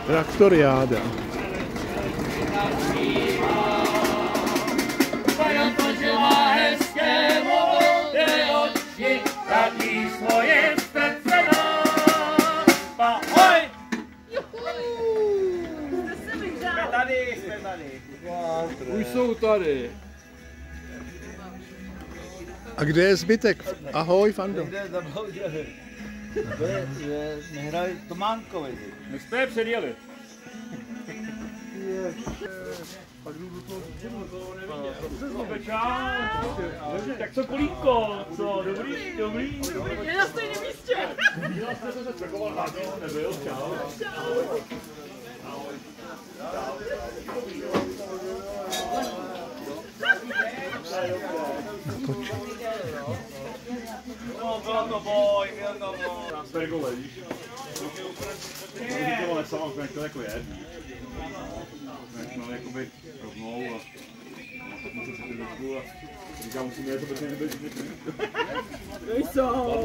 Traktoriáda. Protože má hezké modré oči, taky svoje srdce dá. Ahoj! Jsme tady, jsme tady. Už jsou tady. A kde je zbytek? Ahoj, Fando. Nehrají Tománkovi. My jsme je předjeli. Tak co Kolínko? Co? Dobrý? Je na stejném místě. Nebyl, čau. Natočit. No, bylo to boj. Transfer gole, víš? To ale samozřejmě to jako je. No, jakoby rovnou a tak musím si ty trošku a říkám, musím jít to bez něj. Jsou.